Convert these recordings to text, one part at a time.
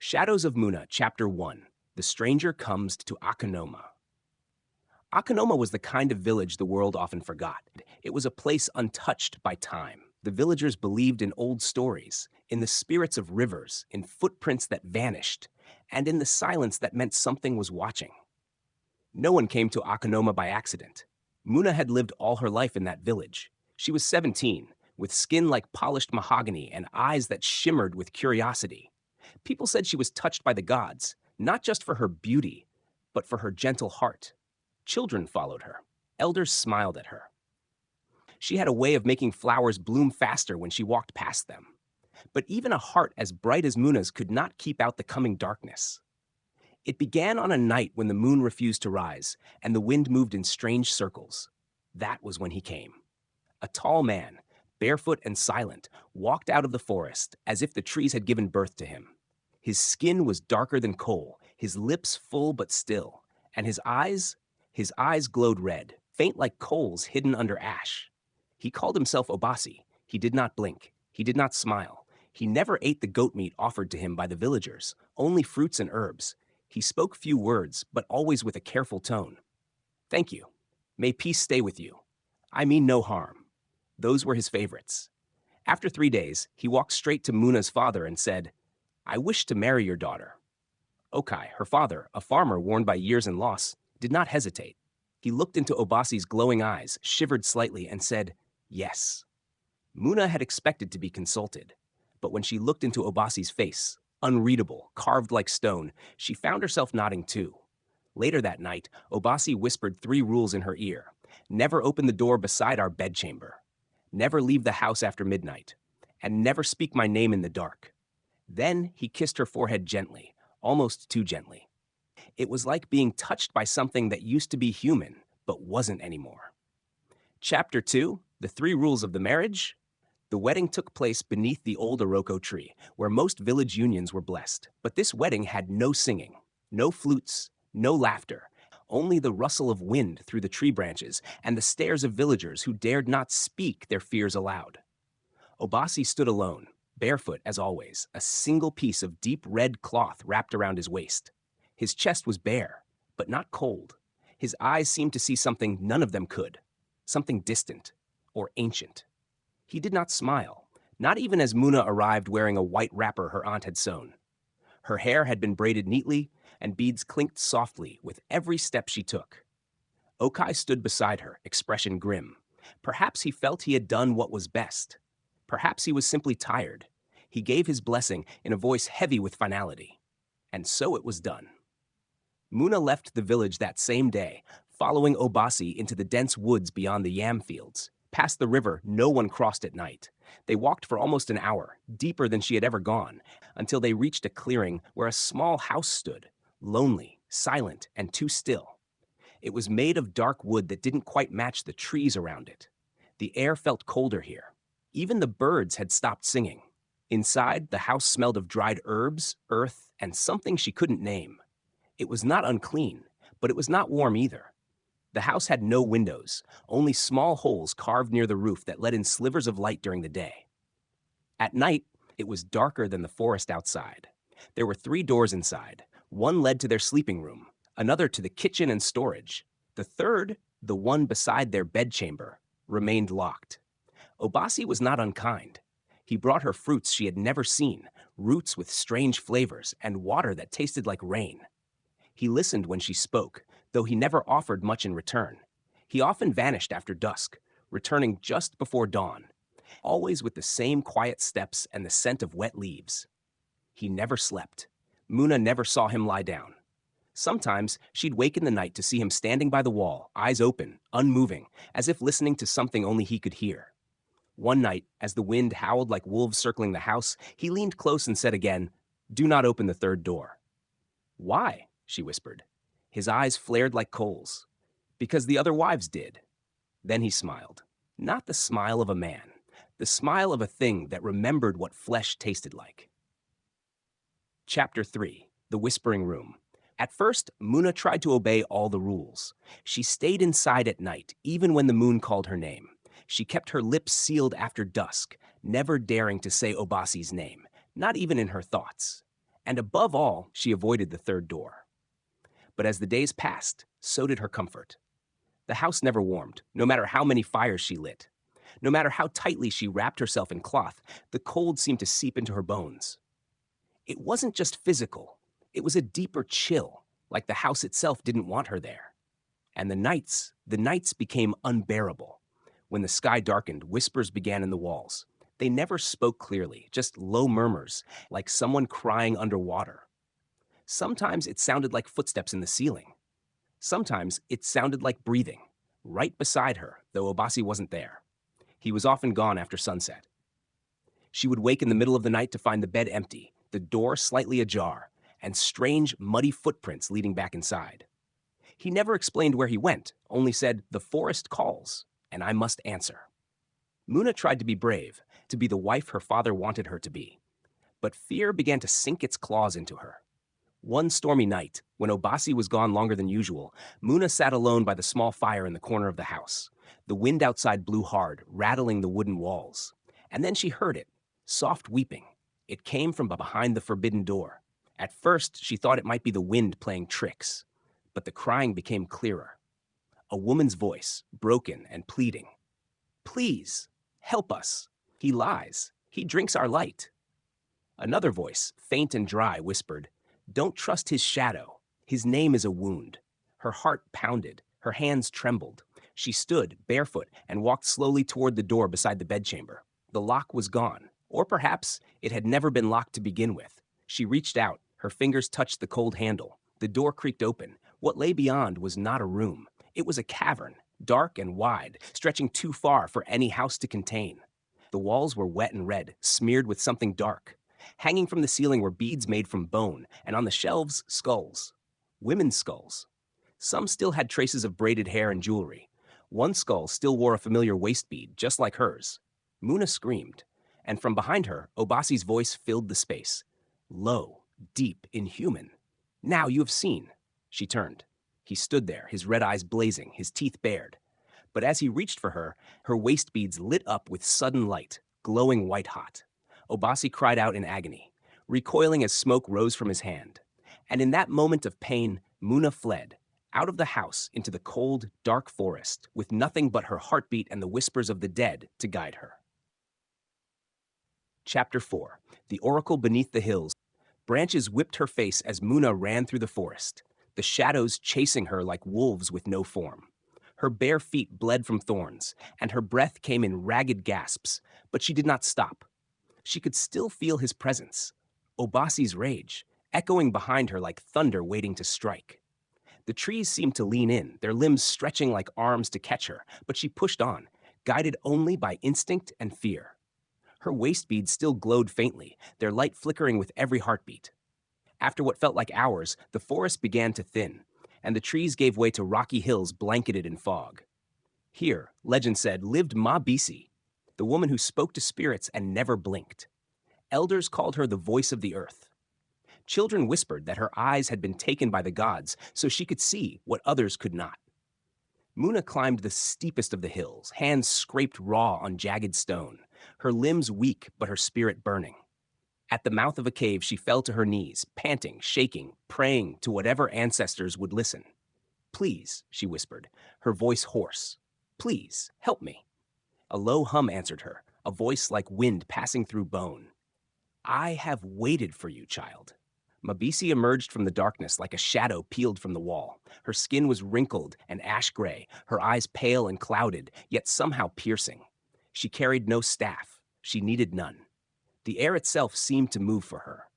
Shadows of Muna, Chapter 1. The Stranger Comes to Akanoma. Akanoma was the kind of village the world often forgot. It was a place untouched by time. The villagers believed in old stories, in the spirits of rivers, in footprints that vanished, and in the silence that meant something was watching. No one came to Akanoma by accident. Muna had lived all her life in that village. She was 17, with skin like polished mahogany and eyes that shimmered with curiosity. People said she was touched by the gods, not just for her beauty, but for her gentle heart. Children followed her. Elders smiled at her. She had a way of making flowers bloom faster when she walked past them. But even a heart as bright as Muna's could not keep out the coming darkness. It began on a night when the moon refused to rise, and the wind moved in strange circles. That was when he came. A tall man, barefoot and silent, walked out of the forest as if the trees had given birth to him. His skin was darker than coal, his lips full but still, and his eyes glowed red, faint like coals hidden under ash. He called himself Obasi. He did not blink. He did not smile. He never ate the goat meat offered to him by the villagers, only fruits and herbs. He spoke few words, but always with a careful tone. "Thank you. May peace stay with you. I mean no harm." Those were his favorites. After 3 days, he walked straight to Muna's father and said, "I wish to marry your daughter." Okai, her father, a farmer worn by years and loss, did not hesitate. He looked into Obasi's glowing eyes, shivered slightly, and said, "Yes." Muna had expected to be consulted, but when she looked into Obasi's face, unreadable, carved like stone, she found herself nodding too. Later that night, Obasi whispered 3 rules in her ear. Never open the door beside our bedchamber. Never leave the house after midnight. And never speak my name in the dark. Then he kissed her forehead gently, almost too gently. It was like being touched by something that used to be human, but wasn't anymore. Chapter 2, The 3 Rules of the Marriage. The wedding took place beneath the old Iroko tree, where most village unions were blessed. But this wedding had no singing, no flutes, no laughter, only the rustle of wind through the tree branches and the stares of villagers who dared not speak their fears aloud. Obasi stood alone, barefoot as always, a single piece of deep red cloth wrapped around his waist. His chest was bare, but not cold. His eyes seemed to see something none of them could, something distant or ancient. He did not smile, not even as Muna arrived wearing a white wrapper her aunt had sewn. Her hair had been braided neatly, and beads clinked softly with every step she took. Okai stood beside her, expression grim. Perhaps he felt he had done what was best. Perhaps he was simply tired. He gave his blessing in a voice heavy with finality. And so it was done. Muna left the village that same day, following Obasi into the dense woods beyond the yam fields. Past the river, no one crossed at night. They walked for almost an hour, deeper than she had ever gone, until they reached a clearing where a small house stood, lonely, silent, and too still. It was made of dark wood that didn't quite match the trees around it. The air felt colder here. Even the birds had stopped singing. Inside, the house smelled of dried herbs, earth, and something she couldn't name. It was not unclean, but it was not warm either. The house had no windows, only small holes carved near the roof that let in slivers of light during the day. At night, it was darker than the forest outside. There were 3 doors inside. One led to their sleeping room, another to the kitchen and storage. The third, the one beside their bedchamber, remained locked. Obasi was not unkind. He brought her fruits she had never seen, roots with strange flavors, and water that tasted like rain. He listened when she spoke, though he never offered much in return. He often vanished after dusk, returning just before dawn, always with the same quiet steps and the scent of wet leaves. He never slept. Muna never saw him lie down. Sometimes she'd wake in the night to see him standing by the wall, eyes open, unmoving, as if listening to something only he could hear. One night, as the wind howled like wolves circling the house, he leaned close and said again, "Do not open the 3rd door." "Why?" she whispered. His eyes flared like coals. "Because the other wives did." Then he smiled. Not the smile of a man, the smile of a thing that remembered what flesh tasted like. Chapter 3, The Whispering Room. At first, Muna tried to obey all the rules. She stayed inside at night, even when the moon called her name. She kept her lips sealed after dusk, never daring to say Obasi's name, not even in her thoughts. And above all, she avoided the third door. But as the days passed, so did her comfort. The house never warmed, no matter how many fires she lit. No matter how tightly she wrapped herself in cloth, the cold seemed to seep into her bones. It wasn't just physical, it was a deeper chill, like the house itself didn't want her there. And the nights became unbearable. When the sky darkened, whispers began in the walls. They never spoke clearly, just low murmurs, like someone crying underwater. Sometimes it sounded like footsteps in the ceiling. Sometimes it sounded like breathing, right beside her, though Obasi wasn't there. He was often gone after sunset. She would wake in the middle of the night to find the bed empty, the door slightly ajar, and strange, muddy footprints leading back inside. He never explained where he went, only said, "The forest calls, and I must answer." Muna tried to be brave, to be the wife her father wanted her to be. But fear began to sink its claws into her. One stormy night, when Obasi was gone longer than usual, Muna sat alone by the small fire in the corner of the house. The wind outside blew hard, rattling the wooden walls. And then she heard it, soft weeping. It came from behind the forbidden door. At first, she thought it might be the wind playing tricks. But the crying became clearer. A woman's voice, broken and pleading. "Please, help us. He lies. He drinks our light." Another voice, faint and dry, whispered, "Don't trust his shadow. His name is a wound." Her heart pounded. Her hands trembled. She stood, barefoot, and walked slowly toward the door beside the bedchamber. The lock was gone, or perhaps it had never been locked to begin with. She reached out. Her fingers touched the cold handle. The door creaked open. What lay beyond was not a room. It was a cavern, dark and wide, stretching too far for any house to contain. The walls were wet and red, smeared with something dark. Hanging from the ceiling were beads made from bone, and on the shelves, skulls. Women's skulls. Some still had traces of braided hair and jewelry. One skull still wore a familiar waist bead, just like hers. Muna screamed, and from behind her, Obasi's voice filled the space. Low, deep, inhuman. "Now you have seen." She turned. He stood there, his red eyes blazing, his teeth bared. But as he reached for her, her waist beads lit up with sudden light, glowing white-hot. Obasi cried out in agony, recoiling as smoke rose from his hand. And in that moment of pain, Muna fled, out of the house into the cold, dark forest, with nothing but her heartbeat and the whispers of the dead to guide her. Chapter 4. The Oracle Beneath the Hills. Branches whipped her face as Muna ran through the forest, the shadows chasing her like wolves with no form. Her bare feet bled from thorns, and her breath came in ragged gasps, but she did not stop. She could still feel his presence, Obasi's rage, echoing behind her like thunder waiting to strike. The trees seemed to lean in, their limbs stretching like arms to catch her, but she pushed on, guided only by instinct and fear. Her waist beads still glowed faintly, their light flickering with every heartbeat. After what felt like hours, the forest began to thin, and the trees gave way to rocky hills blanketed in fog. Here, legend said, lived Ma Bisi, the woman who spoke to spirits and never blinked. Elders called her the voice of the earth. Children whispered that her eyes had been taken by the gods so she could see what others could not. Muna climbed the steepest of the hills, hands scraped raw on jagged stone, her limbs weak but her spirit burning. At the mouth of a cave, she fell to her knees, panting, shaking, praying to whatever ancestors would listen. "Please," she whispered, her voice hoarse. "Please, help me." A low hum answered her, a voice like wind passing through bone. "I have waited for you, child." Mabisi emerged from the darkness like a shadow peeled from the wall. Her skin was wrinkled and ash-gray, her eyes pale and clouded, yet somehow piercing. She carried no staff. She needed none. The air itself seemed to move for her.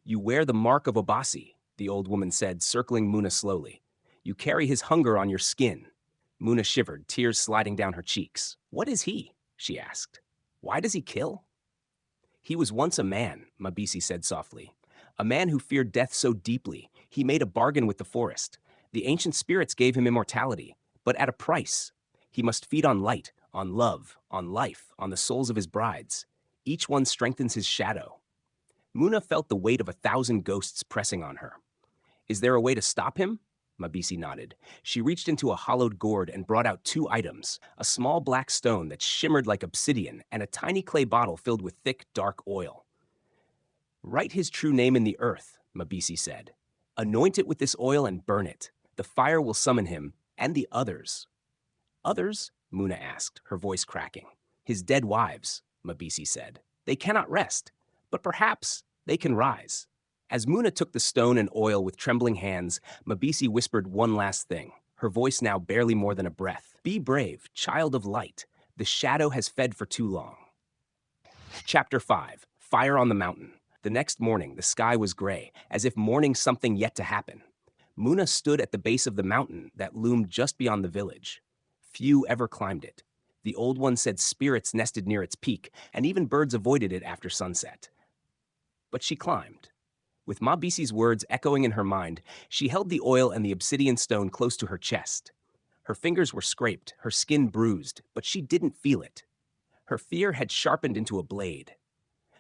"You wear the mark of Obasi," the old woman said, circling Muna slowly. "You carry his hunger on your skin." Muna shivered, tears sliding down her cheeks. "What is he?" she asked. "Why does he kill?" "He was once a man," Mabisi said softly. "A man who feared death so deeply, he made a bargain with the forest. The ancient spirits gave him immortality, but at a price. He must feed on light, on love, on life, on the souls of his brides. Each one strengthens his shadow." Muna felt the weight of 1,000 ghosts pressing on her. "Is there a way to stop him?" Mabisi nodded. She reached into a hollowed gourd and brought out 2 items, a small black stone that shimmered like obsidian and a tiny clay bottle filled with thick, dark oil. Write his true name in the earth, Mabisi said. Anoint it with this oil and burn it. The fire will summon him and the others. Others? Muna asked, her voice cracking. His dead wives, Mabisi said. They cannot rest, but perhaps they can rise. As Muna took the stone and oil with trembling hands, Mabisi whispered one last thing, her voice now barely more than a breath. Be brave, child of light. The shadow has fed for too long. Chapter 5. Fire on the Mountain. The next morning, the sky was gray, as if mourning something yet to happen. Muna stood at the base of the mountain that loomed just beyond the village. Few ever climbed it. The old one said spirits nested near its peak, and even birds avoided it after sunset. But she climbed. With Mabisi's words echoing in her mind, she held the oil and the obsidian stone close to her chest. Her fingers were scraped, her skin bruised, but she didn't feel it. Her fear had sharpened into a blade.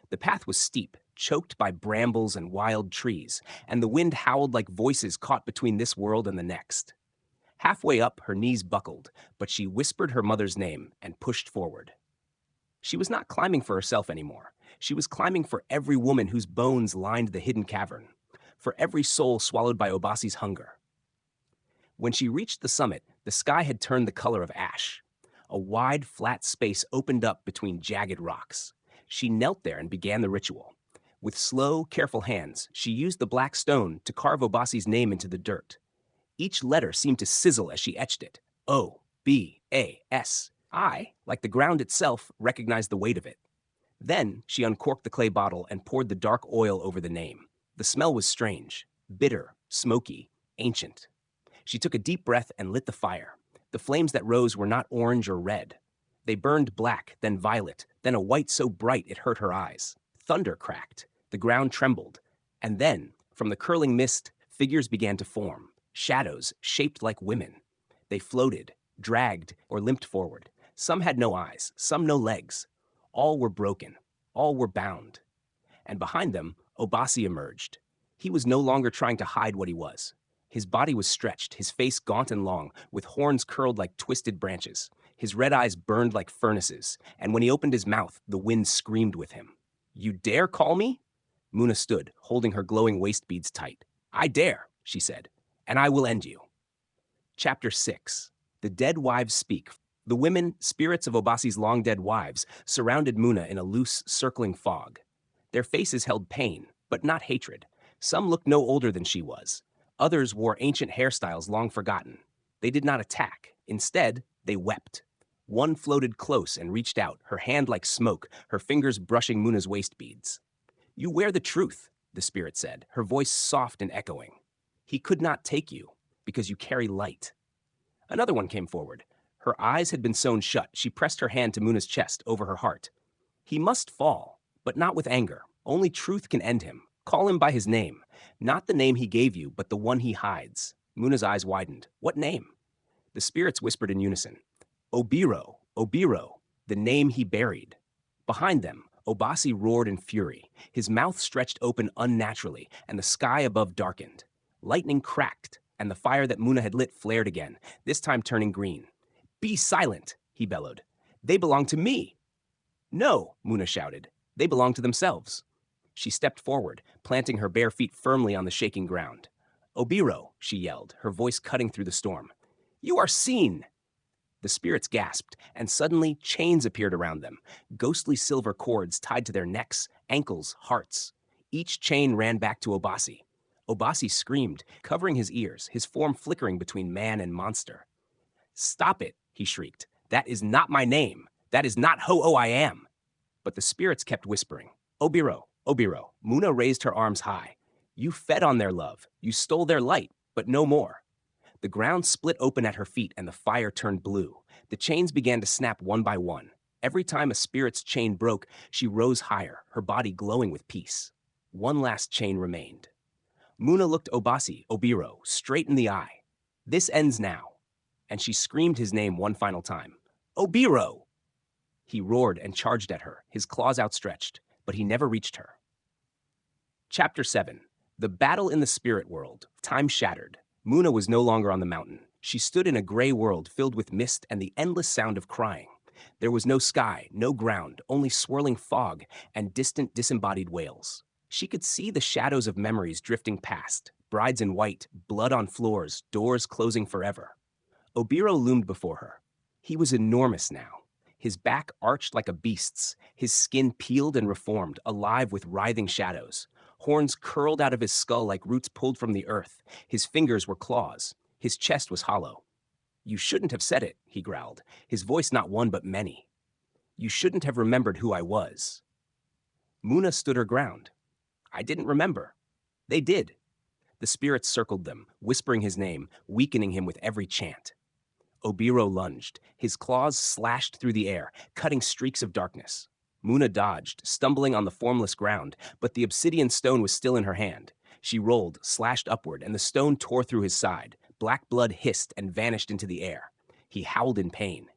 The path was steep, choked by brambles and wild trees, and the wind howled like voices caught between this world and the next. Halfway up, her knees buckled, but she whispered her mother's name and pushed forward. She was not climbing for herself anymore. She was climbing for every woman whose bones lined the hidden cavern, for every soul swallowed by Obasi's hunger. When she reached the summit, the sky had turned the color of ash. A wide, flat space opened up between jagged rocks. She knelt there and began the ritual. With slow, careful hands, she used the black stone to carve Obasi's name into the dirt. Each letter seemed to sizzle as she etched it. O-B-A-S. I, like the ground itself, recognized the weight of it. Then she uncorked the clay bottle and poured the dark oil over the name. The smell was strange, bitter, smoky, ancient. She took a deep breath and lit the fire. The flames that rose were not orange or red. They burned black, then violet, then a white so bright it hurt her eyes. Thunder cracked. The ground trembled. And then, from the curling mist, figures began to form. Shadows shaped like women. They floated, dragged, or limped forward. Some had no eyes, some no legs. All were broken. All were bound. And behind them, Obasi emerged. He was no longer trying to hide what he was. His body was stretched, his face gaunt and long, with horns curled like twisted branches. His red eyes burned like furnaces, and when he opened his mouth, the wind screamed with him. You dare call me? Muna stood, holding her glowing waist beads tight. I dare, she said, and I will end you. Chapter 6. The Dead Wives Speak. The women, spirits of Obasi's long-dead wives, surrounded Muna in a loose, circling fog. Their faces held pain, but not hatred. Some looked no older than she was. Others wore ancient hairstyles long forgotten. They did not attack. Instead, they wept. One floated close and reached out, her hand like smoke, her fingers brushing Muna's waist beads. You wear the truth, the spirit said, her voice soft and echoing. He could not take you, because you carry light. Another one came forward. Her eyes had been sewn shut. She pressed her hand to Muna's chest, over her heart. He must fall, but not with anger. Only truth can end him. Call him by his name. Not the name he gave you, but the one he hides. Muna's eyes widened. What name? The spirits whispered in unison. Obiro, Obiro, the name he buried. Behind them, Obasi roared in fury. His mouth stretched open unnaturally, and the sky above darkened. Lightning cracked, and the fire that Muna had lit flared again, this time turning green. Be silent, he bellowed. They belong to me. No, Muna shouted. They belong to themselves. She stepped forward, planting her bare feet firmly on the shaking ground. Obiro, she yelled, her voice cutting through the storm. You are seen! The spirits gasped, and suddenly chains appeared around them, ghostly silver cords tied to their necks, ankles, hearts. Each chain ran back to Obasi. Obasi screamed, covering his ears, his form flickering between man and monster. Stop it, he shrieked. That is not my name. That is not Ho-Oh I am. But the spirits kept whispering. Obiro, Obiro. Muna raised her arms high. You fed on their love. You stole their light, but no more. The ground split open at her feet and the fire turned blue. The chains began to snap one by one. Every time a spirit's chain broke, she rose higher, her body glowing with peace. One last chain remained. Muna looked Obasi, Obiro, straight in the eye. This ends now. And she screamed his name one final time. Obiro! He roared and charged at her, his claws outstretched, but he never reached her. Chapter 7. The Battle in the Spirit World. Time shattered. Muna was no longer on the mountain. She stood in a gray world filled with mist and the endless sound of crying. There was no sky, no ground, only swirling fog and distant disembodied wails. She could see the shadows of memories drifting past, brides in white, blood on floors, doors closing forever. Obiro loomed before her. He was enormous now. His back arched like a beast's, his skin peeled and reformed, alive with writhing shadows. Horns curled out of his skull like roots pulled from the earth. His fingers were claws. His chest was hollow. "You shouldn't have said it," he growled, his voice not one but many. "You shouldn't have remembered who I was." Muna stood her ground. "I didn't remember." "They did." The spirits circled them, whispering his name, weakening him with every chant. Obiro lunged. His claws slashed through the air, cutting streaks of darkness. Muna dodged, stumbling on the formless ground, but the obsidian stone was still in her hand. She rolled, slashed upward, and the stone tore through his side. Black blood hissed and vanished into the air. He howled in pain.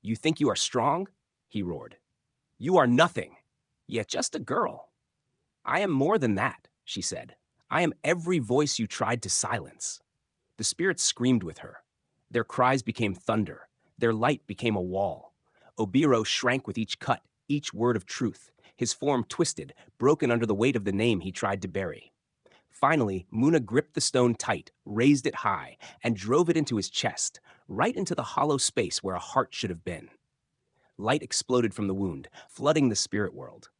"You think you are strong?" he roared. "You are nothing. Yet just a girl." "I am more than that," she said. "I am every voice you tried to silence." The spirits screamed with her. Their cries became thunder. Their light became a wall. Obiro shrank with each cut, each word of truth. His form twisted, broken under the weight of the name he tried to bury. Finally, Muna gripped the stone tight, raised it high, and drove it into his chest, right into the hollow space where a heart should have been. Light exploded from the wound, flooding the spirit world.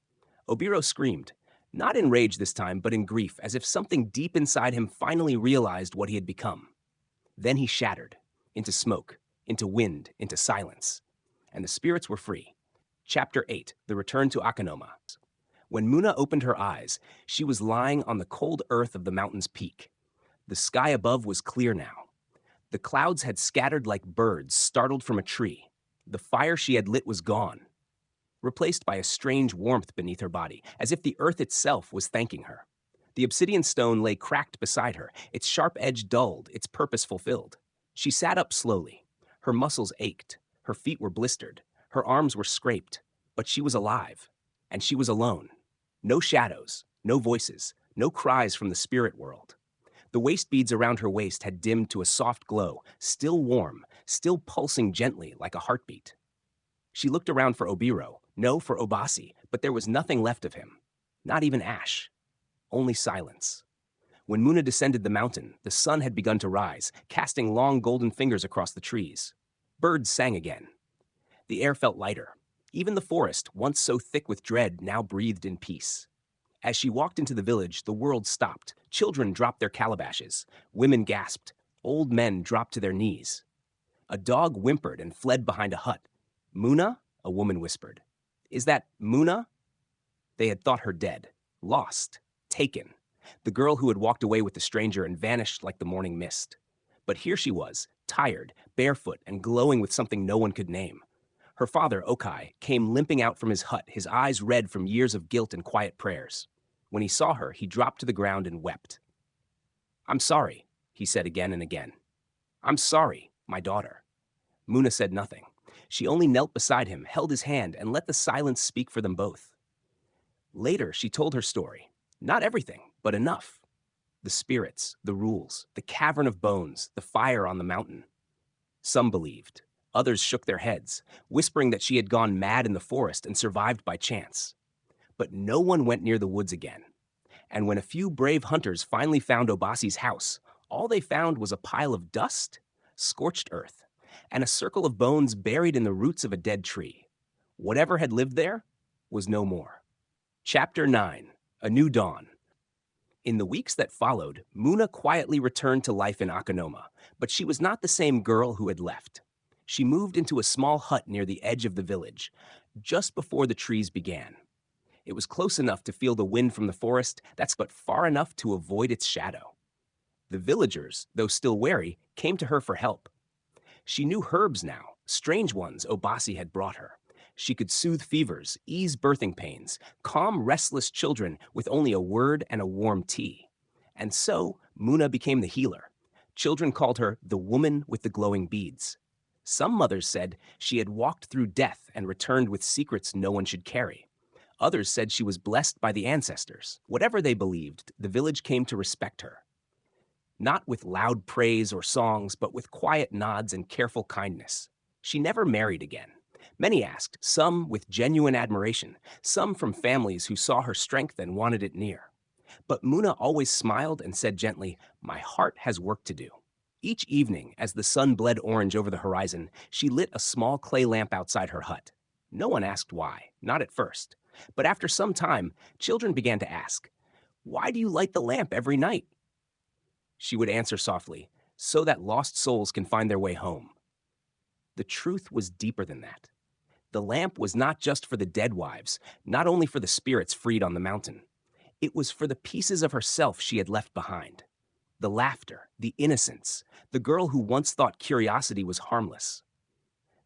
Obiro screamed, not in rage this time, but in grief, as if something deep inside him finally realized what he had become. Then he shattered, into smoke, into wind, into silence. And the spirits were free. Chapter 8, The Return to Akanoma. When Muna opened her eyes, she was lying on the cold earth of the mountain's peak. The sky above was clear now. The clouds had scattered like birds startled from a tree. The fire she had lit was gone, replaced by a strange warmth beneath her body, as if the earth itself was thanking her. The obsidian stone lay cracked beside her, its sharp edge dulled, its purpose fulfilled. She sat up slowly. Her muscles ached. Her feet were blistered. Her arms were scraped. But she was alive. And she was alone. No shadows, no voices, no cries from the spirit world. The waist beads around her waist had dimmed to a soft glow, still warm, still pulsing gently like a heartbeat. She looked around for Obiro, no, for Obasi, but there was nothing left of him. Not even ash. Only silence. When Muna descended the mountain, the sun had begun to rise, casting long golden fingers across the trees. Birds sang again. The air felt lighter. Even the forest, once so thick with dread, now breathed in peace. As she walked into the village, the world stopped. Children dropped their calabashes. Women gasped. Old men dropped to their knees. A dog whimpered and fled behind a hut. "Muna?" a woman whispered. "Is that Muna?" They had thought her dead, lost, taken. The girl who had walked away with the stranger and vanished like the morning mist. But here she was, tired, barefoot, and glowing with something no one could name. Her father, Okai, came limping out from his hut, his eyes red from years of guilt and quiet prayers. When he saw her, he dropped to the ground and wept. "I'm sorry," he said again and again. "I'm sorry, my daughter." Muna said nothing. She only knelt beside him, held his hand, and let the silence speak for them both. Later, she told her story. Not everything, but enough. The spirits, the rules, the cavern of bones, the fire on the mountain. Some believed. Others shook their heads, whispering that she had gone mad in the forest and survived by chance. But no one went near the woods again. And when a few brave hunters finally found Obasi's house, all they found was a pile of dust, scorched earth, and a circle of bones buried in the roots of a dead tree. Whatever had lived there was no more. Chapter 9, A New Dawn. In the weeks that followed, Muna quietly returned to life in Akanoma, but she was not the same girl who had left. She moved into a small hut near the edge of the village, just before the trees began. It was close enough to feel the wind from the forest, but far enough to avoid its shadow. The villagers, though still wary, came to her for help. She knew herbs now, strange ones Obasi had brought her. She could soothe fevers, ease birthing pains, calm restless children with only a word and a warm tea. And so, Muna became the healer. Children called her the woman with the glowing beads. Some mothers said she had walked through death and returned with secrets no one should carry. Others said she was blessed by the ancestors. Whatever they believed, the village came to respect her. Not with loud praise or songs, but with quiet nods and careful kindness. She never married again. Many asked, some with genuine admiration, some from families who saw her strength and wanted it near. But Muna always smiled and said gently, "My heart has work to do." Each evening, as the sun bled orange over the horizon, she lit a small clay lamp outside her hut. No one asked why, not at first. But after some time, children began to ask, "Why do you light the lamp every night?" She would answer softly, "So that lost souls can find their way home." The truth was deeper than that. The lamp was not just for the dead wives, not only for the spirits freed on the mountain. It was for the pieces of herself she had left behind. The laughter, the innocence, the girl who once thought curiosity was harmless.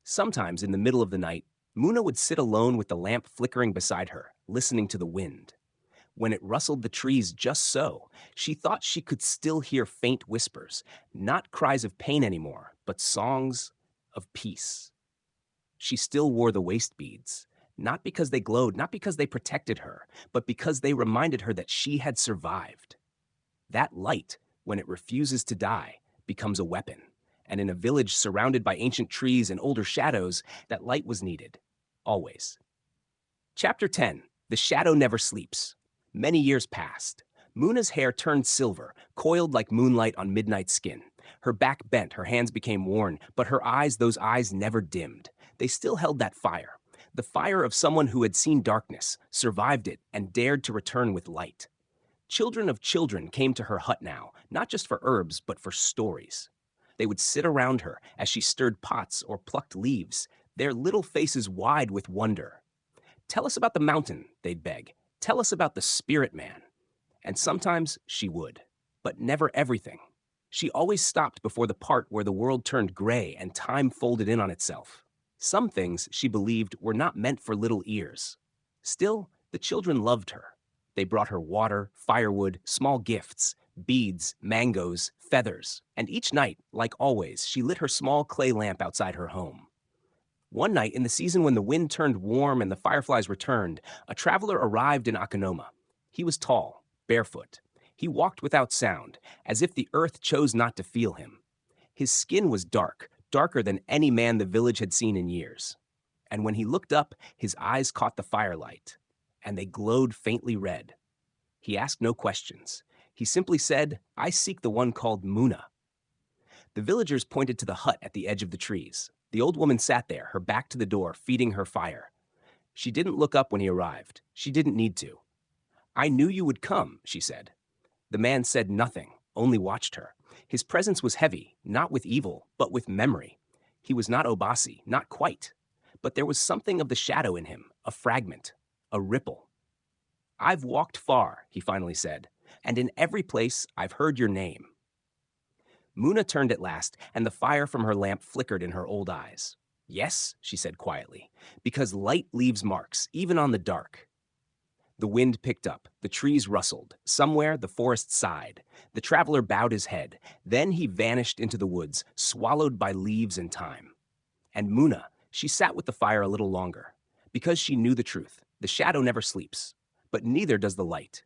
Sometimes in the middle of the night, Muna would sit alone with the lamp flickering beside her, listening to the wind. When it rustled the trees just so, she thought she could still hear faint whispers, not cries of pain anymore, but songs of peace. She still wore the waist beads, not because they glowed, not because they protected her, but because they reminded her that she had survived. That light, when it refuses to die, becomes a weapon. And in a village surrounded by ancient trees and older shadows, that light was needed. Always. Chapter 10. The Shadow Never Sleeps. Many years passed. Muna's hair turned silver, coiled like moonlight on midnight skin. Her back bent, her hands became worn, but her eyes, those eyes never dimmed. They still held that fire. The fire of someone who had seen darkness, survived it, and dared to return with light. Children of children came to her hut now, not just for herbs, but for stories. They would sit around her as she stirred pots or plucked leaves, their little faces wide with wonder. "Tell us about the mountain," they'd beg. "Tell us about the spirit man." And sometimes she would, but never everything. She always stopped before the part where the world turned gray and time folded in on itself. Some things, she believed, were not meant for little ears. Still, the children loved her. They brought her water, firewood, small gifts, beads, mangoes, feathers, and each night, like always, she lit her small clay lamp outside her home. One night, in the season when the wind turned warm and the fireflies returned, a traveler arrived in Akanoma. He was tall, barefoot. He walked without sound, as if the earth chose not to feel him. His skin was dark, darker than any man the village had seen in years. And when he looked up, his eyes caught the firelight, and they glowed faintly red. He asked no questions. He simply said, "I seek the one called Muna." The villagers pointed to the hut at the edge of the trees. The old woman sat there, her back to the door, feeding her fire. She didn't look up when he arrived. She didn't need to. "I knew you would come," she said. The man said nothing, only watched her. His presence was heavy, not with evil, but with memory. He was not Obasi, not quite. But there was something of the shadow in him, a fragment, a ripple. "I've walked far," he finally said, "and in every place I've heard your name." Muna turned at last, and the fire from her lamp flickered in her old eyes. "Yes," she said quietly, "because light leaves marks, even on the dark." The wind picked up, the trees rustled. Somewhere the forest sighed. The traveler bowed his head. Then he vanished into the woods, swallowed by leaves and time. And Muna, she sat with the fire a little longer. Because she knew the truth. The shadow never sleeps. But neither does the light.